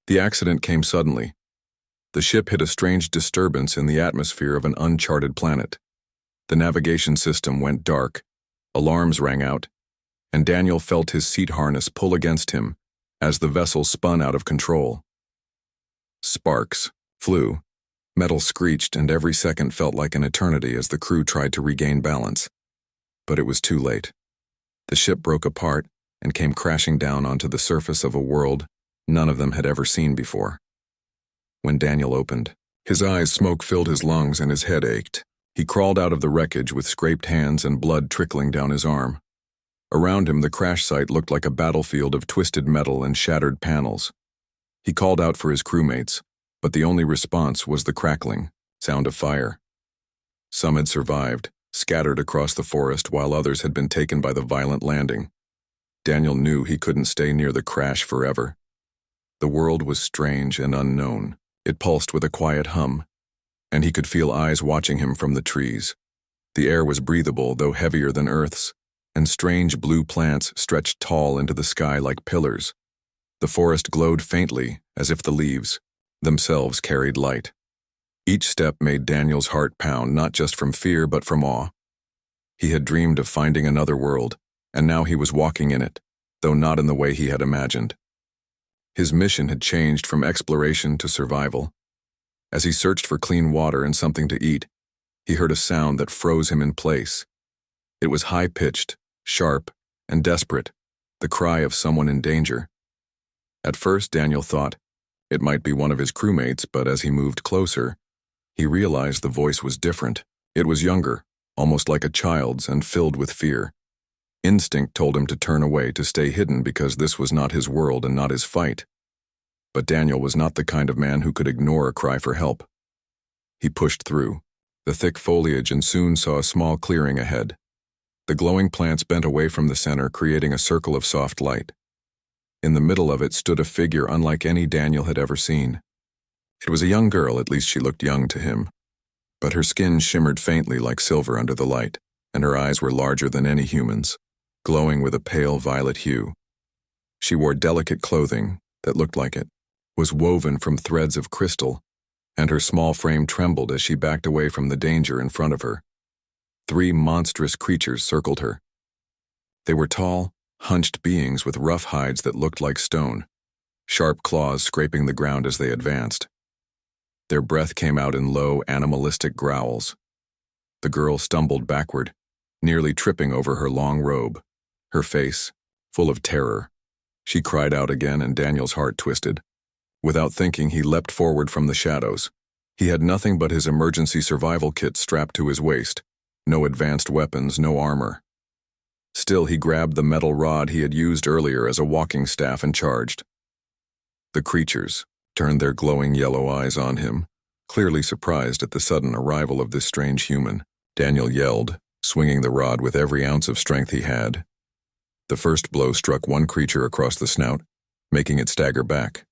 The accident came suddenly. The ship hit a strange disturbance in the atmosphere of an uncharted planet. The navigation system went dark, alarms rang out, and Daniel felt his seat harness pull against him as the vessel spun out of control. Sparks flew, metal screeched, and every second felt like an eternity as the crew tried to regain balance. But it was too late. The ship broke apart and came crashing down onto the surface of a world none of them had ever seen before. When Daniel opened, his eyes smoke-filled his lungs and his head ached. He crawled out of the wreckage with scraped hands and blood trickling down his arm. Around him, the crash site looked like a battlefield of twisted metal and shattered panels. He called out for his crewmates, but the only response was the crackling sound of fire. Some had survived, scattered across the forest, while others had been taken by the violent landing. Daniel knew he couldn't stay near the crash forever. The world was strange and unknown. It pulsed with a quiet hum, and he could feel eyes watching him from the trees. The air was breathable, though heavier than Earth's, and strange blue plants stretched tall into the sky like pillars. The forest glowed faintly, as if the leaves themselves carried light. Each step made Daniel's heart pound, not just from fear but from awe. He had dreamed of finding another world, and now he was walking in it, though not in the way he had imagined. His mission had changed from exploration to survival. As he searched for clean water and something to eat, he heard a sound that froze him in place. It was high-pitched, sharp, and desperate, the cry of someone in danger. At first, Daniel thought it might be one of his crewmates, but as he moved closer, he realized the voice was different. It was younger, almost like a child's, and filled with fear. Instinct told him to turn away, to stay hidden, because this was not his world and not his fight. But Daniel was not the kind of man who could ignore a cry for help. He pushed through the thick foliage and soon saw a small clearing ahead. The glowing plants bent away from the center, creating a circle of soft light. In the middle of it stood a figure unlike any Daniel had ever seen. It was a young girl, at least she looked young to him. But her skin shimmered faintly like silver under the light, and her eyes were larger than any human's, glowing with a pale violet hue. She wore delicate clothing that looked like it was woven from threads of crystal, and her small frame trembled as she backed away from the danger in front of her. 3 monstrous creatures circled her. They were tall, hunched beings with rough hides that looked like stone, sharp claws scraping the ground as they advanced. Their breath came out in low, animalistic growls. The girl stumbled backward, nearly tripping over her long robe, her face full of terror. She cried out again, and Daniel's heart twisted. Without thinking, he leapt forward from the shadows. He had nothing but his emergency survival kit strapped to his waist. No advanced weapons, no armor. Still, he grabbed the metal rod he had used earlier as a walking staff and charged. The creatures turned their glowing yellow eyes on him, clearly surprised at the sudden arrival of this strange human. Daniel yelled, swinging the rod with every ounce of strength he had. The first blow struck one creature across the snout, making it stagger back.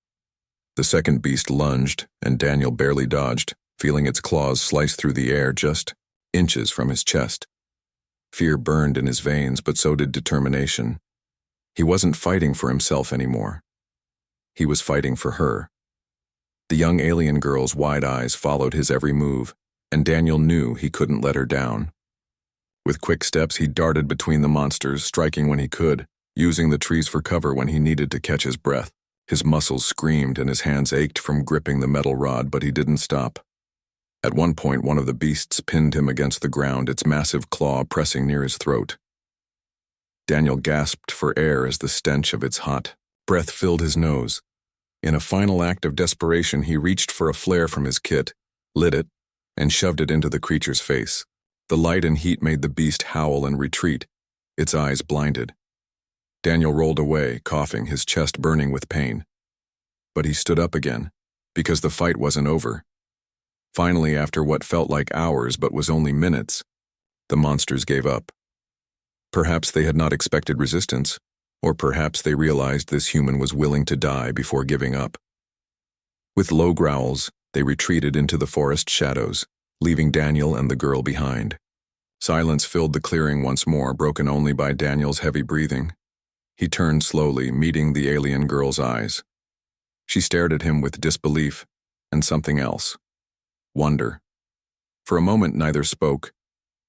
The second beast lunged, and Daniel barely dodged, feeling its claws slice through the air just inches from his chest. Fear burned in his veins, but so did determination. He wasn't fighting for himself anymore. He was fighting for her. The young alien girl's wide eyes followed his every move, and Daniel knew he couldn't let her down. With quick steps, he darted between the monsters, striking when he could, using the trees for cover when he needed to catch his breath. His muscles screamed and his hands ached from gripping the metal rod, but he didn't stop. At one point, one of the beasts pinned him against the ground, its massive claw pressing near his throat. Daniel gasped for air as the stench of its hot breath filled his nose. In a final act of desperation, he reached for a flare from his kit, lit it, and shoved it into the creature's face. The light and heat made the beast howl and retreat, its eyes blinded. Daniel rolled away, coughing, his chest burning with pain. But he stood up again, because the fight wasn't over. Finally, after what felt like hours but was only minutes, the monsters gave up. Perhaps they had not expected resistance, or perhaps they realized this human was willing to die before giving up. With low growls, they retreated into the forest shadows, leaving Daniel and the girl behind. Silence filled the clearing once more, broken only by Daniel's heavy breathing. He turned slowly, meeting the alien girl's eyes. She stared at him with disbelief and something else. Wonder. For a moment neither spoke.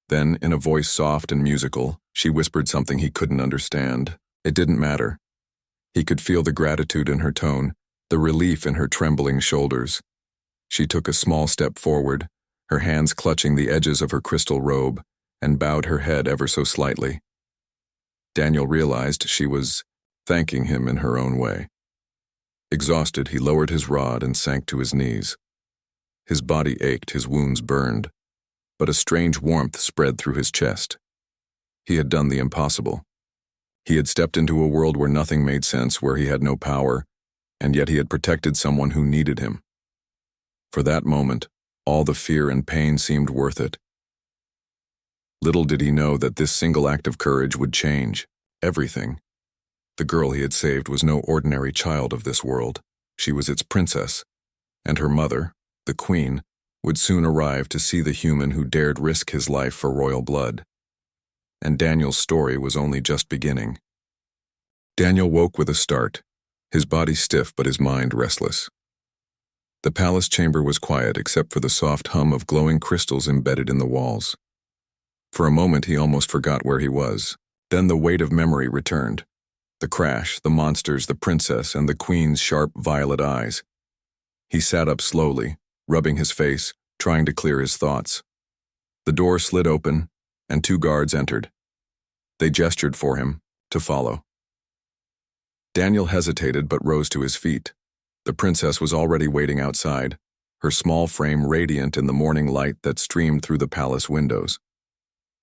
Then, in a voice soft and musical, she whispered something he couldn't understand. It didn't matter. He could feel the gratitude in her tone, the relief in her trembling shoulders. She took a small step forward, her hands clutching the edges of her crystal robe, and bowed her head ever so slightly. Daniel realized she was thanking him in her own way. Exhausted, he lowered his rod and sank to his knees. His body ached, his wounds burned, but a strange warmth spread through his chest. He had done the impossible. He had stepped into a world where nothing made sense, where he had no power, and yet he had protected someone who needed him. For that moment, all the fear and pain seemed worth it. Little did he know that this single act of courage would change everything. The girl he had saved was no ordinary child of this world. She was its princess, and her mother, the queen, would soon arrive to see the human who dared risk his life for royal blood. And Daniel's story was only just beginning. Daniel woke with a start, his body stiff but his mind restless. The palace chamber was quiet except for the soft hum of glowing crystals embedded in the walls. For a moment he almost forgot where he was. Then the weight of memory returned. The crash, the monsters, the princess, and the queen's sharp violet eyes. He sat up slowly, rubbing his face, trying to clear his thoughts. The door slid open, and 2 guards entered. They gestured for him to follow. Daniel hesitated but rose to his feet. The princess was already waiting outside, her small frame radiant in the morning light that streamed through the palace windows.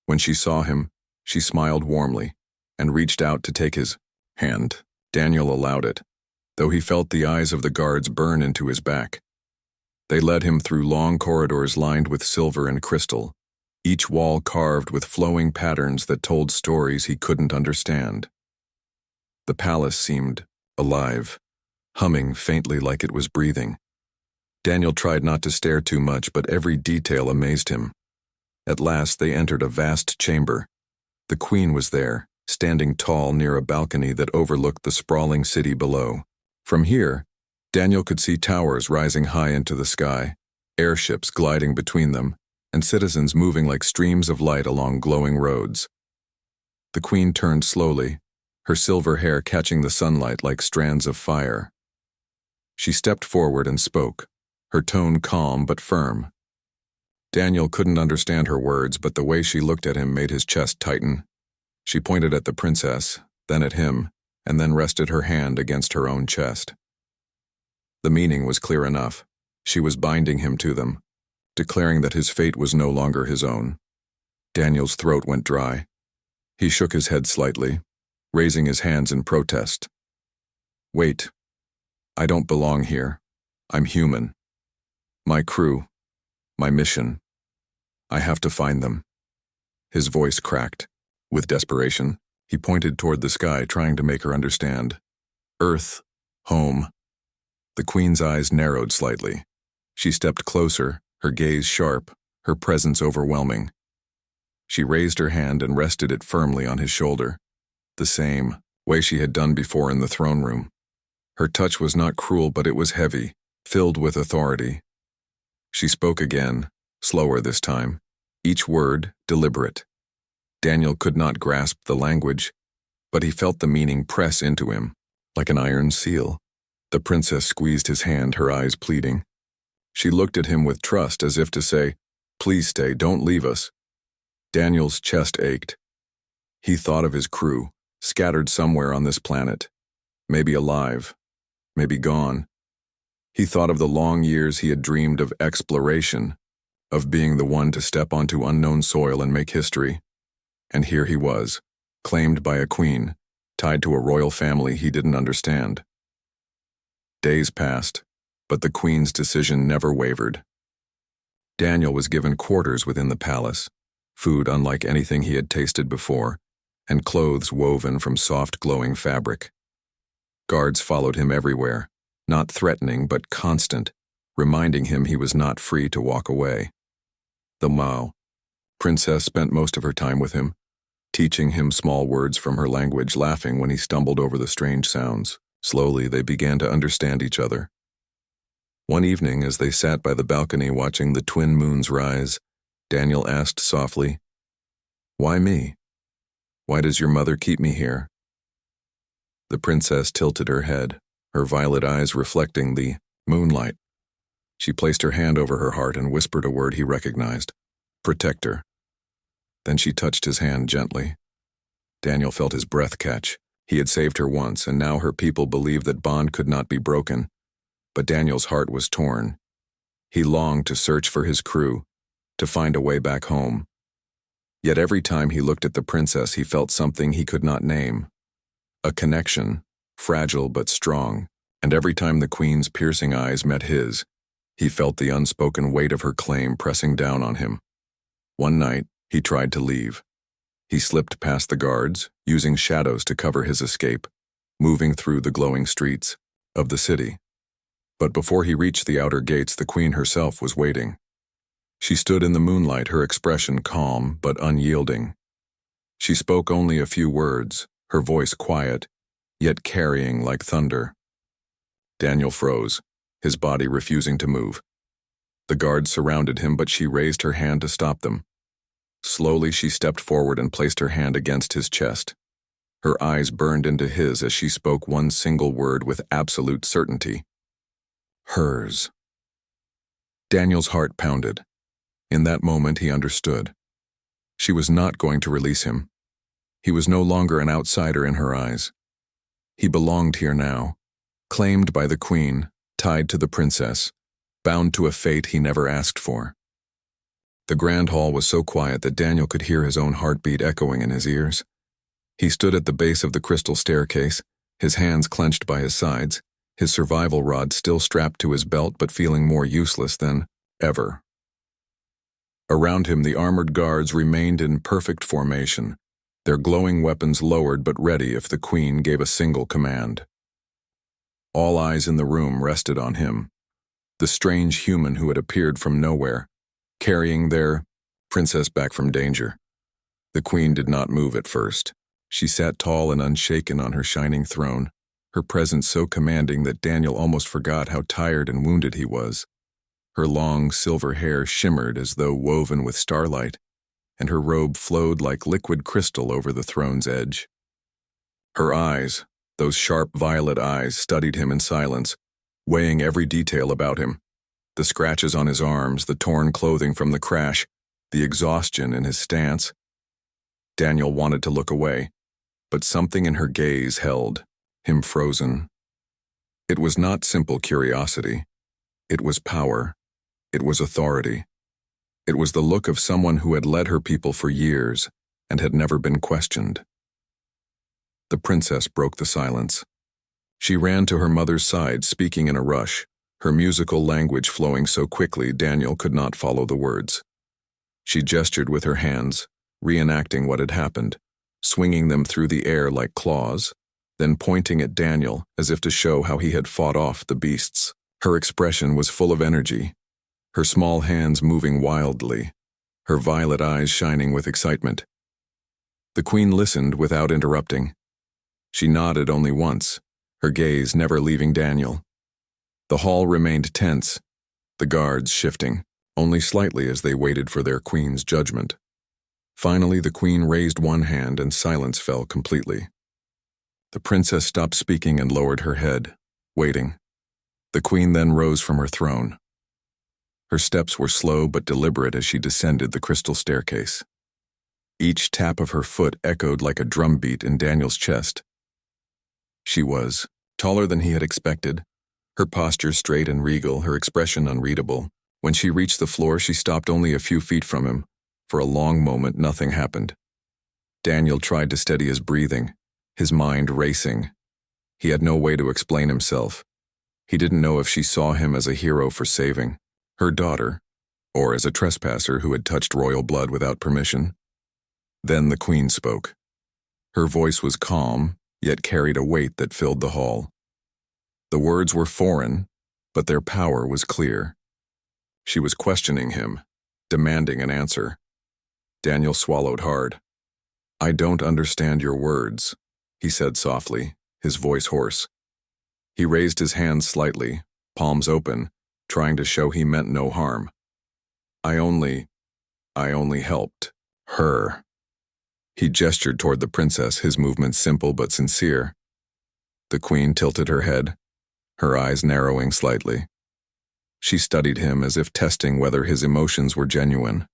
When she saw him, she smiled warmly and reached out to take his hand. Daniel allowed it, though he felt the eyes of the guards burn into his back. They led him through long corridors lined with silver and crystal, each wall carved with flowing patterns that told stories he couldn't understand. The palace seemed alive, humming faintly like it was breathing. Daniel tried not to stare too much, but every detail amazed him. At last they entered a vast chamber. The queen was there, standing tall near a balcony that overlooked the sprawling city below. From here, Daniel could see towers rising high into the sky, airships gliding between them, and citizens moving like streams of light along glowing roads. The queen turned slowly, her silver hair catching the sunlight like strands of fire. She stepped forward and spoke, her tone calm but firm. Daniel couldn't understand her words, but the way she looked at him made his chest tighten. She pointed at the princess, then at him, and then rested her hand against her own chest. The meaning was clear enough. She was binding him to them, declaring that his fate was no longer his own. Daniel's throat went dry. He shook his head slightly, raising his hands in protest. Wait. I don't belong here. I'm human. My crew. My mission. I have to find them. His voice cracked. With desperation, he pointed toward the sky, trying to make her understand. Earth. Home. The queen's eyes narrowed slightly. She stepped closer, her gaze sharp, her presence overwhelming. She raised her hand and rested it firmly on his shoulder, the same way she had done before in the throne room. Her touch was not cruel, but it was heavy, filled with authority. She spoke again, slower this time, each word deliberate. Daniel could not grasp the language, but he felt the meaning press into him, like an iron seal. The princess squeezed his hand, her eyes pleading. She looked at him with trust, as if to say, "Please stay, don't leave us." Daniel's chest ached. He thought of his crew, scattered somewhere on this planet, maybe alive, maybe gone. He thought of the long years he had dreamed of exploration, of being the one to step onto unknown soil and make history. And here he was, claimed by a queen, tied to a royal family he didn't understand. Days passed, but the queen's decision never wavered. Daniel was given quarters within the palace, food unlike anything he had tasted before, and clothes woven from soft glowing fabric. Guards followed him everywhere, not threatening but constant, reminding him he was not free to walk away. The Mao princess spent most of her time with him, teaching him small words from her language, laughing when he stumbled over the strange sounds. Slowly, they began to understand each other. One evening, as they sat by the balcony watching the twin moons rise, Daniel asked softly, "Why me? Why does your mother keep me here?" The princess tilted her head, her violet eyes reflecting the moonlight. She placed her hand over her heart and whispered a word he recognized, "Protector." Then she touched his hand gently. Daniel felt his breath catch. He had saved her once, and now her people believed that bond could not be broken. But Daniel's heart was torn. He longed to search for his crew, to find a way back home. Yet every time he looked at the princess, he felt something he could not name. A connection, fragile but strong, and every time the queen's piercing eyes met his, he felt the unspoken weight of her claim pressing down on him. One night, he tried to leave. He slipped past the guards, using shadows to cover his escape, moving through the glowing streets of the city. But before he reached the outer gates, the queen herself was waiting. She stood in the moonlight, her expression calm but unyielding. She spoke only a few words, her voice quiet, yet carrying like thunder. Daniel froze, his body refusing to move. The guards surrounded him, but she raised her hand to stop them. Slowly, she stepped forward and placed her hand against his chest. Her eyes burned into his as she spoke one single word with absolute certainty. Hers. Daniel's heart pounded. In that moment, he understood. She was not going to release him. He was no longer an outsider in her eyes. He belonged here now, claimed by the queen, tied to the princess, bound to a fate he never asked for. The grand hall was so quiet that Daniel could hear his own heartbeat echoing in his ears. He stood at the base of the crystal staircase, his hands clenched by his sides, his survival rod still strapped to his belt but feeling more useless than ever. Around him, the armored guards remained in perfect formation, their glowing weapons lowered but ready if the queen gave a single command. All eyes in the room rested on him, the strange human who had appeared from nowhere, carrying their princess back from danger. The queen did not move at first. She sat tall and unshaken on her shining throne, her presence so commanding that Daniel almost forgot how tired and wounded he was. Her long, silver hair shimmered as though woven with starlight, and her robe flowed like liquid crystal over the throne's edge. Her eyes, those sharp violet eyes, studied him in silence, weighing every detail about him. The scratches on his arms, the torn clothing from the crash, the exhaustion in his stance. Daniel wanted to look away, but something in her gaze held him frozen. It was not simple curiosity. It was power. It was authority. It was the look of someone who had led her people for years and had never been questioned. The princess broke the silence. She ran to her mother's side, speaking in a rush, her musical language flowing so quickly Daniel could not follow the words. She gestured with her hands, reenacting what had happened, swinging them through the air like claws, then pointing at Daniel as if to show how he had fought off the beasts. Her expression was full of energy, her small hands moving wildly, her violet eyes shining with excitement. The queen listened without interrupting. She nodded only once, her gaze never leaving Daniel. The hall remained tense, the guards shifting, only slightly as they waited for their queen's judgment. Finally, the queen raised one hand and silence fell completely. The princess stopped speaking and lowered her head, waiting. The queen then rose from her throne. Her steps were slow but deliberate as she descended the crystal staircase. Each tap of her foot echoed like a drumbeat in Daniel's chest. She was taller than he had expected, her posture straight and regal, her expression unreadable. When she reached the floor, she stopped only a few feet from him. For a long moment, nothing happened. Daniel tried to steady his breathing, his mind racing. He had no way to explain himself. He didn't know if she saw him as a hero for saving her daughter, or as a trespasser who had touched royal blood without permission. Then the queen spoke. Her voice was calm, yet carried a weight that filled the hall. The words were foreign, but their power was clear. She was questioning him, demanding an answer. Daniel swallowed hard. "I don't understand your words," he said softly, his voice hoarse. He raised his hands slightly, palms open, trying to show he meant no harm. I only helped her. He gestured toward the princess, his movements simple but sincere. The queen tilted her head, her eyes narrowing slightly. She studied him as if testing whether his emotions were genuine.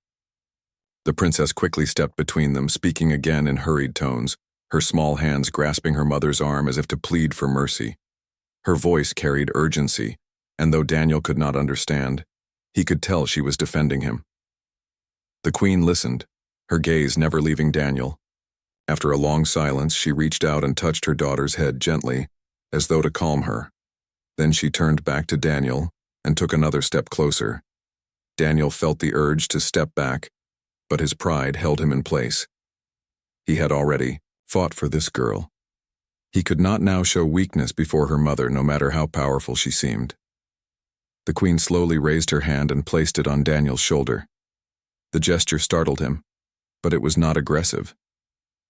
The princess quickly stepped between them, speaking again in hurried tones, her small hands grasping her mother's arm as if to plead for mercy. Her voice carried urgency, and though Daniel could not understand, he could tell she was defending him. The queen listened, her gaze never leaving Daniel. After a long silence, she reached out and touched her daughter's head gently, as though to calm her. Then she turned back to Daniel and took another step closer. Daniel felt the urge to step back, but his pride held him in place. He had already fought for this girl. He could not now show weakness before her mother, no matter how powerful she seemed. The queen slowly raised her hand and placed it on Daniel's shoulder. The gesture startled him, but it was not aggressive.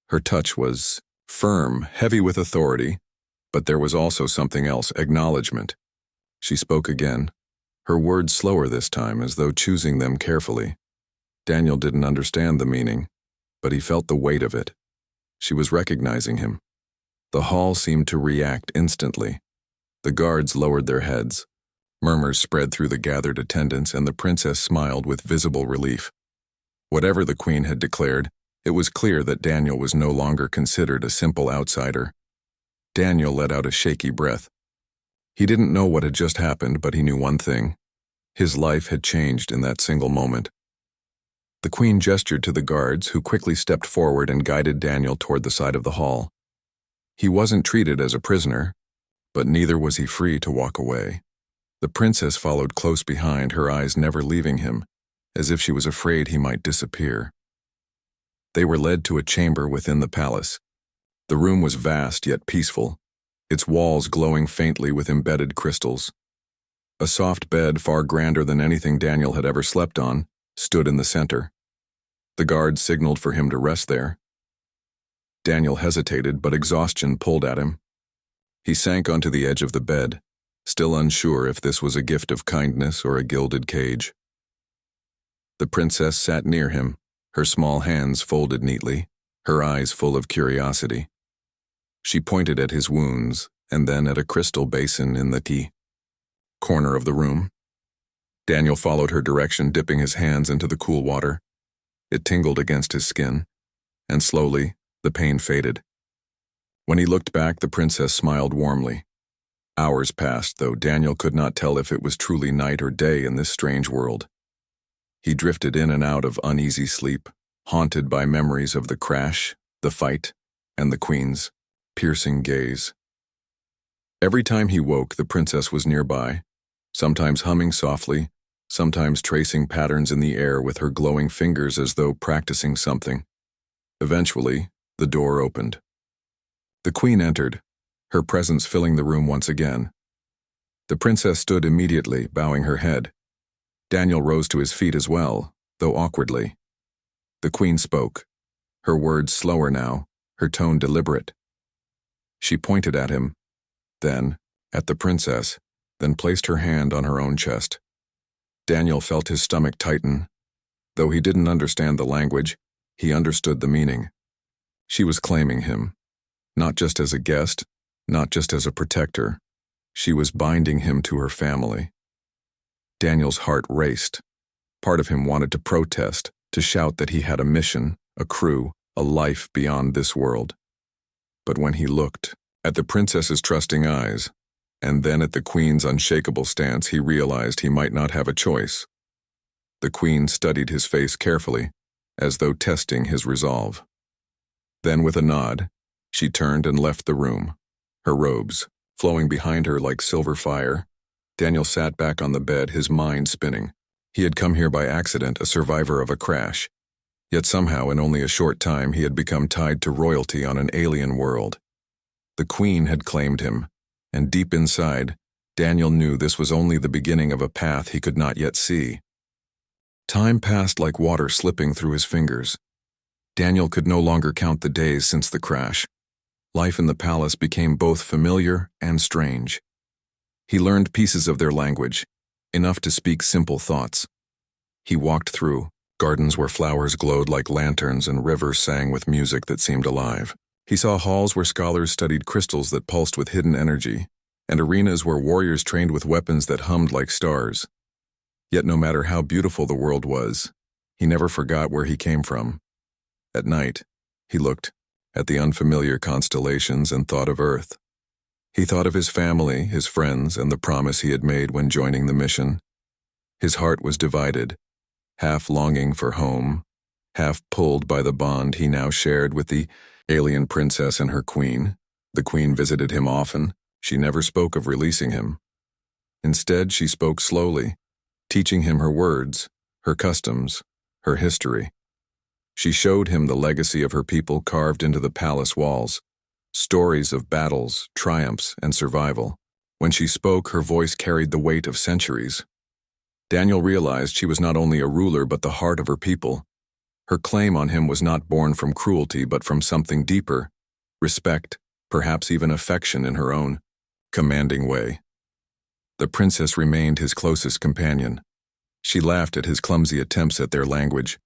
Her touch was firm, heavy with authority, but there was also something else, acknowledgement. She spoke again, her words slower this time, as though choosing them carefully. Daniel didn't understand the meaning, but he felt the weight of it. She was recognizing him. The hall seemed to react instantly. The guards lowered their heads. Murmurs spread through the gathered attendants, and the princess smiled with visible relief. Whatever the queen had declared, it was clear that Daniel was no longer considered a simple outsider. Daniel let out a shaky breath. He didn't know what had just happened, but he knew one thing. His life had changed in that single moment. The queen gestured to the guards, who quickly stepped forward and guided Daniel toward the side of the hall. He wasn't treated as a prisoner, but neither was he free to walk away. The princess followed close behind, her eyes never leaving him, as if she was afraid he might disappear. They were led to a chamber within the palace. The room was vast yet peaceful, its walls glowing faintly with embedded crystals. A soft bed, far grander than anything Daniel had ever slept on, stood in the center. The guards signaled for him to rest there. Daniel hesitated, but exhaustion pulled at him. He sank onto the edge of the bed, still unsure if this was a gift of kindness or a gilded cage. The princess sat near him, her small hands folded neatly, her eyes full of curiosity. She pointed at his wounds and then at a crystal basin in the corner of the room. Daniel followed her direction, dipping his hands into the cool water. It tingled against his skin, and slowly, the pain faded. When he looked back, the princess smiled warmly. Hours passed, though Daniel could not tell if it was truly night or day in this strange world. He drifted in and out of uneasy sleep, haunted by memories of the crash, the fight, and the queen's piercing gaze. Every time he woke, the princess was nearby, sometimes humming softly, sometimes tracing patterns in the air with her glowing fingers as though practicing something. Eventually, the door opened. The queen entered, her presence filling the room once again. The princess stood immediately, bowing her head. Daniel rose to his feet as well, though awkwardly. The queen spoke, her words slower now, her tone deliberate. She pointed at him, then at the princess, then placed her hand on her own chest. Daniel felt his stomach tighten. Though he didn't understand the language, he understood the meaning. She was claiming him, not just as a guest, not just as a protector. She was binding him to her family. Daniel's heart raced. Part of him wanted to protest, to shout that he had a mission, a crew, a life beyond this world. But when he looked at the princess's trusting eyes, and then at the queen's unshakable stance, he realized he might not have a choice. The queen studied his face carefully, as though testing his resolve. Then with a nod, she turned and left the room, her robes flowing behind her like silver fire. Daniel sat back on the bed, his mind spinning. He had come here by accident, a survivor of a crash. Yet somehow, in only a short time, he had become tied to royalty on an alien world. The queen had claimed him, and deep inside, Daniel knew this was only the beginning of a path he could not yet see. Time passed like water slipping through his fingers. Daniel could no longer count the days since the crash. Life in the palace became both familiar and strange. He learned pieces of their language, enough to speak simple thoughts. He walked through gardens where flowers glowed like lanterns and rivers sang with music that seemed alive. He saw halls where scholars studied crystals that pulsed with hidden energy, and arenas where warriors trained with weapons that hummed like stars. Yet no matter how beautiful the world was, he never forgot where he came from. At night, he looked at the unfamiliar constellations and thought of Earth. He thought of his family, his friends, and the promise he had made when joining the mission. His heart was divided, half longing for home, half pulled by the bond he now shared with the alien princess and her queen. The queen visited him often. She never spoke of releasing him. Instead, she spoke slowly, teaching him her words, her customs, her history. She showed him the legacy of her people carved into the palace walls, stories of battles, triumphs, and survival. When she spoke, her voice carried the weight of centuries. Daniel realized she was not only a ruler but the heart of her people. Her claim on him was not born from cruelty but from something deeper, respect, perhaps even affection in her own commanding way. The princess remained his closest companion. She laughed at his clumsy attempts at their language,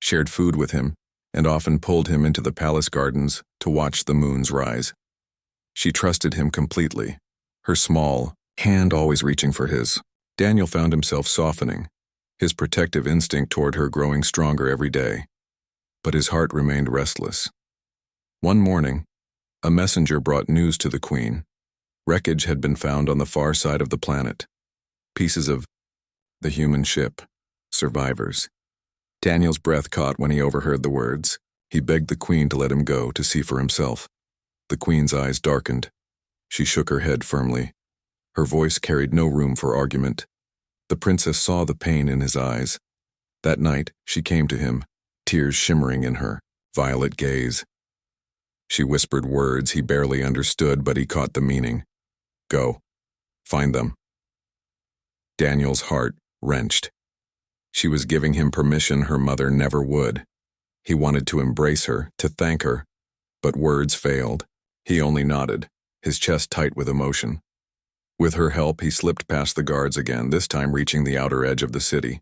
shared food with him, and often pulled him into the palace gardens to watch the moons rise. She trusted him completely, her small hand always reaching for his. Daniel found himself softening, his protective instinct toward her growing stronger every day. But his heart remained restless. One morning, a messenger brought news to the queen. Wreckage had been found on the far side of the planet. Pieces of the human ship, survivors. Daniel's breath caught when he overheard the words. He begged the queen to let him go to see for himself. The queen's eyes darkened. She shook her head firmly. Her voice carried no room for argument. The princess saw the pain in his eyes. That night, she came to him, tears shimmering in her violet gaze. She whispered words he barely understood, but he caught the meaning. Go. Find them. Daniel's heart wrenched. She was giving him permission her mother never would. He wanted to embrace her, to thank her, but words failed. He only nodded, his chest tight with emotion. With her help, he slipped past the guards again, this time reaching the outer edge of the city.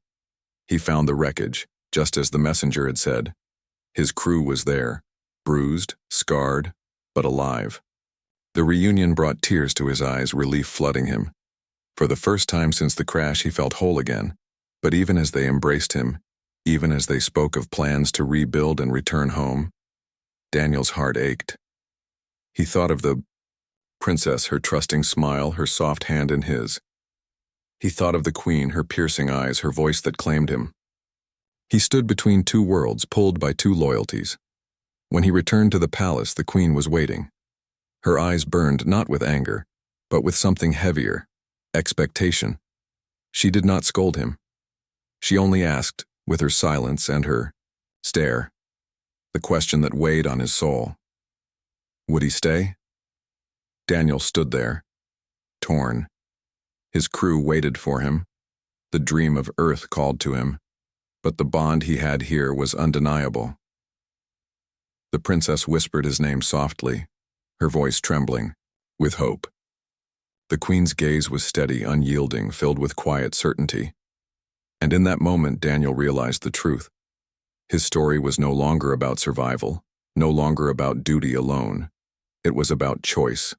He found the wreckage, just as the messenger had said. His crew was there, bruised, scarred, but alive. The reunion brought tears to his eyes, relief flooding him. For the first time since the crash, he felt whole again. But even as they embraced him, even as they spoke of plans to rebuild and return home, Daniel's heart ached. He thought of the princess, her trusting smile, her soft hand in his. He thought of the queen, her piercing eyes, her voice that claimed him. He stood between two worlds, pulled by two loyalties. When he returned to the palace, the queen was waiting. Her eyes burned not with anger, but with something heavier, expectation. She did not scold him. She only asked, with her silence and her stare, the question that weighed on his soul. Would he stay? Daniel stood there, torn. His crew waited for him. The dream of Earth called to him, but the bond he had here was undeniable. The princess whispered his name softly, her voice trembling, with hope. The queen's gaze was steady, unyielding, filled with quiet certainty. And in that moment, Daniel realized the truth. His story was no longer about survival, no longer about duty alone. It was about choice,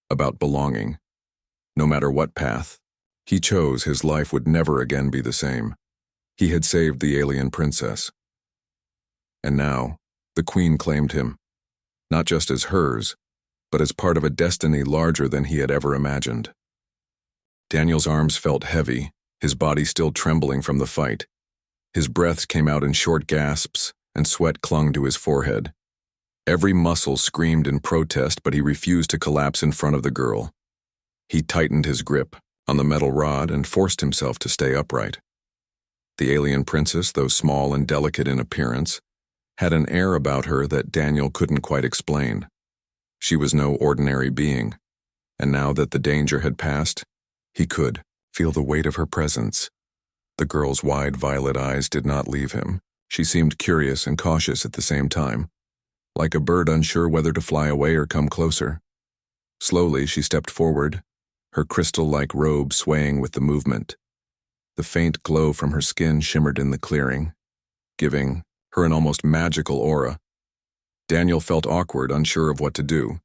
about belonging. No matter what path he chose, his life would never again be the same. He had saved the alien princess. And now, the queen claimed him, not just as hers, but as part of a destiny larger than he had ever imagined. Daniel's arms felt heavy, his body still trembling from the fight. His breaths came out in short gasps, and sweat clung to his forehead. Every muscle screamed in protest, but he refused to collapse in front of the girl. He tightened his grip on the metal rod and forced himself to stay upright. The alien princess, though small and delicate in appearance, had an air about her that Daniel couldn't quite explain. She was no ordinary being, and now that the danger had passed, he could feel the weight of her presence. The girl's wide violet eyes did not leave him. She seemed curious and cautious at the same time, like a bird unsure whether to fly away or come closer. Slowly, she stepped forward, her crystal-like robe swaying with the movement. The faint glow from her skin shimmered in the clearing, giving her an almost magical aura. Daniel felt awkward, unsure of what to do.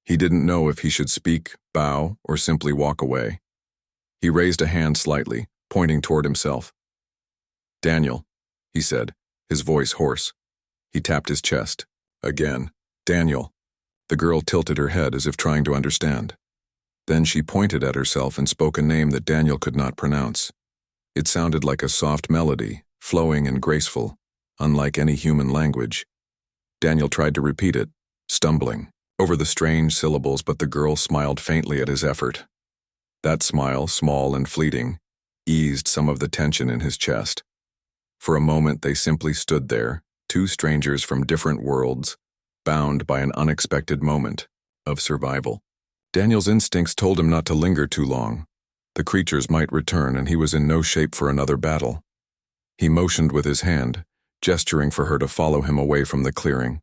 He didn't know if he should speak, bow, or simply walk away. He raised a hand slightly, pointing toward himself. "Daniel," he said, his voice hoarse. He tapped his chest. Again, "Daniel." The girl tilted her head as if trying to understand. Then she pointed at herself and spoke a name that Daniel could not pronounce. It sounded like a soft melody, flowing and graceful, unlike any human language. Daniel tried to repeat it, stumbling over the strange syllables, but the girl smiled faintly at his effort. That smile, small and fleeting, eased some of the tension in his chest. For a moment they simply stood there, two strangers from different worlds, bound by an unexpected moment of survival. Daniel's instincts told him not to linger too long. The creatures might return, and he was in no shape for another battle. He motioned with his hand, gesturing for her to follow him away from the clearing.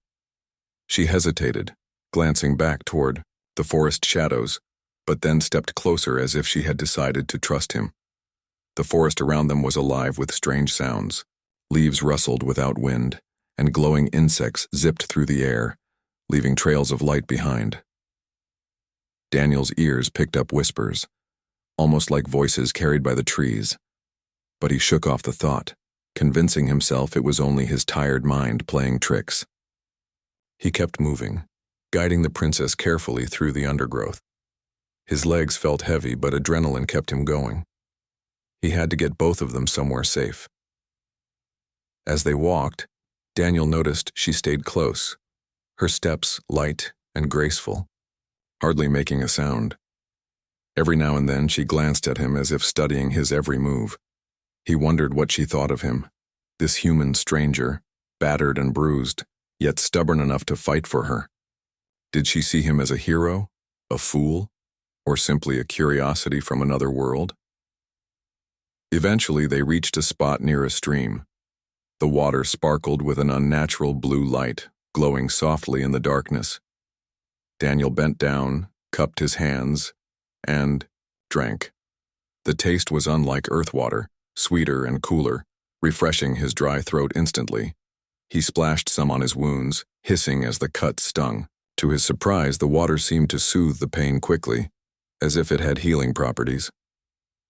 She hesitated, glancing back toward the forest shadows, but then stepped closer as if she had decided to trust him. The forest around them was alive with strange sounds. Leaves rustled without wind, and glowing insects zipped through the air, leaving trails of light behind. Daniel's ears picked up whispers, almost like voices carried by the trees. But he shook off the thought, convincing himself it was only his tired mind playing tricks. He kept moving, guiding the princess carefully through the undergrowth. His legs felt heavy, but adrenaline kept him going. He had to get both of them somewhere safe. As they walked, Daniel noticed she stayed close, her steps light and graceful, hardly making a sound. Every now and then she glanced at him as if studying his every move. He wondered what she thought of him, this human stranger, battered and bruised, yet stubborn enough to fight for her. Did she see him as a hero, a fool, or simply a curiosity from another world? Eventually they reached a spot near a stream. The water sparkled with an unnatural blue light, glowing softly in the darkness. Daniel bent down, cupped his hands, and drank. The taste was unlike earth water, sweeter and cooler, refreshing his dry throat instantly. He splashed some on his wounds, hissing as the cut stung. To his surprise, the water seemed to soothe the pain quickly, as if it had healing properties.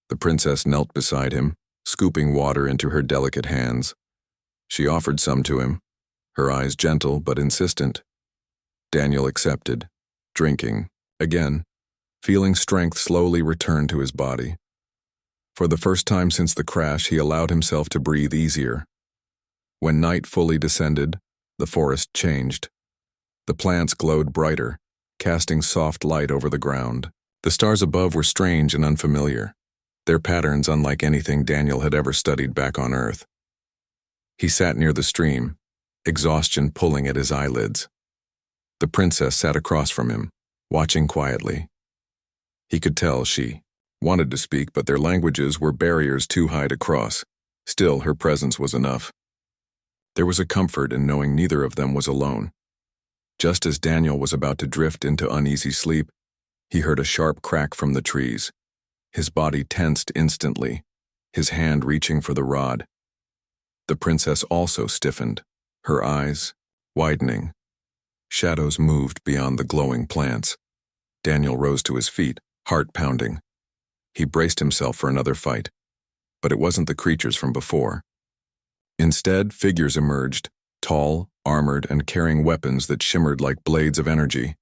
The princess knelt beside him, scooping water into her delicate hands. She offered some to him, her eyes gentle but insistent. Daniel accepted, drinking, again, feeling strength slowly return to his body. For the first time since the crash, he allowed himself to breathe easier. When night fully descended, the forest changed. The plants glowed brighter, casting soft light over the ground. The stars above were strange and unfamiliar, their patterns unlike anything Daniel had ever studied back on Earth. He sat near the stream, exhaustion pulling at his eyelids. The princess sat across from him, watching quietly. He could tell she wanted to speak, but their languages were barriers too high to cross. Still, her presence was enough. There was a comfort in knowing neither of them was alone. Just as Daniel was about to drift into uneasy sleep, he heard a sharp crack from the trees. His body tensed instantly, his hand reaching for the rod. The princess also stiffened, her eyes widening. Shadows moved beyond the glowing plants. Daniel rose to his feet, heart pounding. He braced himself for another fight, but it wasn't the creatures from before. Instead, figures emerged, tall, armored, and carrying weapons that shimmered like blades of energy.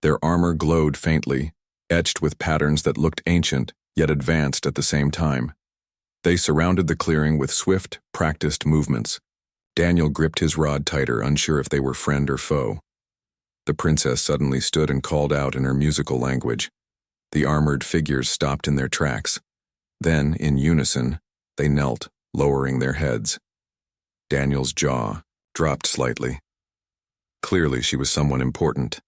Their armor glowed faintly, etched with patterns that looked ancient, yet advanced at the same time. They surrounded the clearing with swift, practiced movements. Daniel gripped his rod tighter, unsure if they were friend or foe. The princess suddenly stood and called out in her musical language. The armored figures stopped in their tracks. Then, in unison, they knelt, lowering their heads. Daniel's jaw dropped slightly. Clearly, she was someone important.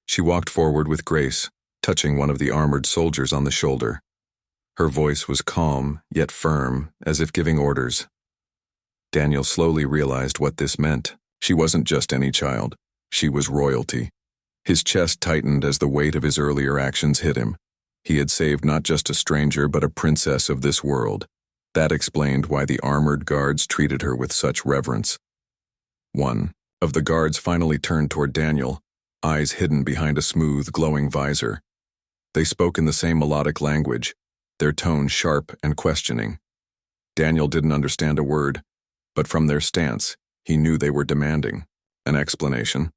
She walked forward with grace, touching one of the armored soldiers on the shoulder. Her voice was calm, yet firm, as if giving orders. Daniel slowly realized what this meant. She wasn't just any child. She was royalty. His chest tightened as the weight of his earlier actions hit him. He had saved not just a stranger but a princess of this world. That explained why the armored guards treated her with such reverence. One of the guards finally turned toward Daniel, eyes hidden behind a smooth, glowing visor. They spoke in the same melodic language, their tone sharp and questioning. Daniel didn't understand a word, but from their stance, he knew they were demanding an explanation.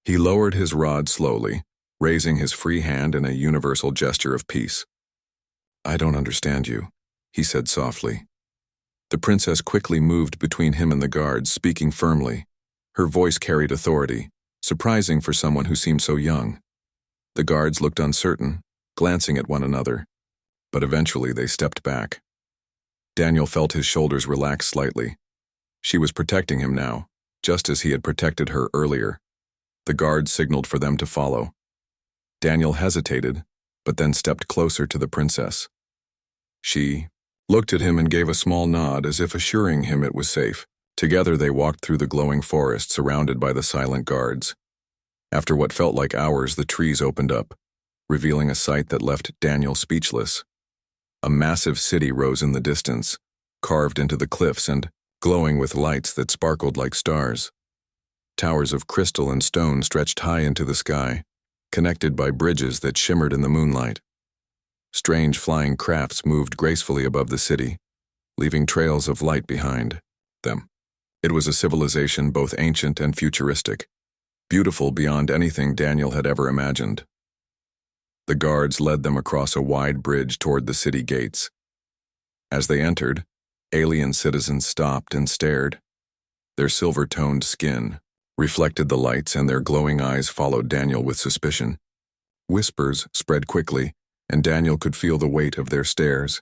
He lowered his rod slowly, raising his free hand in a universal gesture of peace. "I don't understand you," he said softly. The princess quickly moved between him and the guards, speaking firmly. Her voice carried authority, surprising for someone who seemed so young. The guards looked uncertain, glancing at one another, but eventually they stepped back. Daniel felt his shoulders relax slightly. She was protecting him now, just as he had protected her earlier. The guards signaled for them to follow. Daniel hesitated, but then stepped closer to the princess. She looked at him and gave a small nod as if assuring him it was safe. Together they walked through the glowing forest surrounded by the silent guards. After what felt like hours, the trees opened up, revealing a sight that left Daniel speechless. A massive city rose in the distance, carved into the cliffs and glowing with lights that sparkled like stars. Towers of crystal and stone stretched high into the sky, connected by bridges that shimmered in the moonlight. Strange flying crafts moved gracefully above the city, leaving trails of light behind them. It was a civilization both ancient and futuristic, beautiful beyond anything Daniel had ever imagined. The guards led them across a wide bridge toward the city gates. As they entered, alien citizens stopped and stared. Their silver-toned skin reflected the lights, and their glowing eyes followed Daniel with suspicion. Whispers spread quickly, and Daniel could feel the weight of their stares.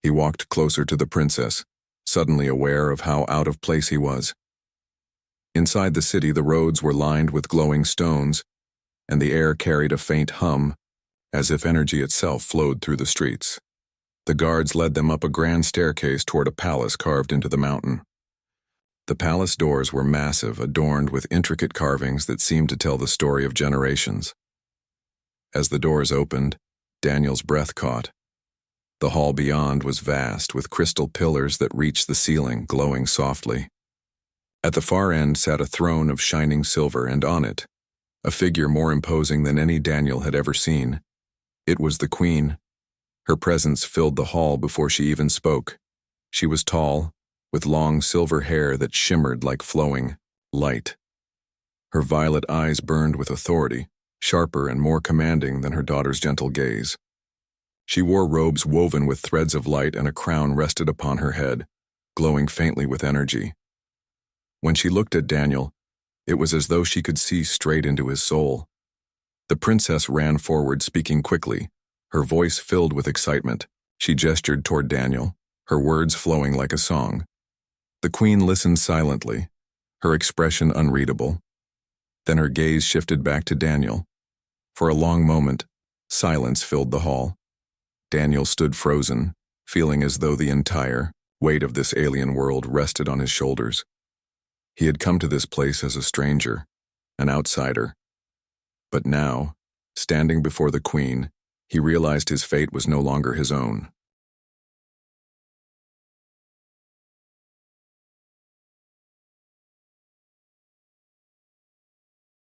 He walked closer to the princess, suddenly aware of how out of place he was. Inside the city, the roads were lined with glowing stones, and the air carried a faint hum, as if energy itself flowed through the streets. The guards led them up a grand staircase toward a palace carved into the mountain. The palace doors were massive, adorned with intricate carvings that seemed to tell the story of generations. As the doors opened, Daniel's breath caught. The hall beyond was vast, with crystal pillars that reached the ceiling, glowing softly. At the far end sat a throne of shining silver, and on it, a figure more imposing than any Daniel had ever seen. It was the queen. Her presence filled the hall before she even spoke. She was tall, with long silver hair that shimmered like flowing light. Her violet eyes burned with authority, sharper and more commanding than her daughter's gentle gaze. She wore robes woven with threads of light, and a crown rested upon her head, glowing faintly with energy. When she looked at Daniel, it was as though she could see straight into his soul. The princess ran forward, speaking quickly, her voice filled with excitement. She gestured toward Daniel, her words flowing like a song. The queen listened silently, her expression unreadable. Then her gaze shifted back to Daniel. For a long moment, silence filled the hall. Daniel stood frozen, feeling as though the entire weight of this alien world rested on his shoulders. He had come to this place as a stranger, an outsider. But now, standing before the queen, he realized his fate was no longer his own.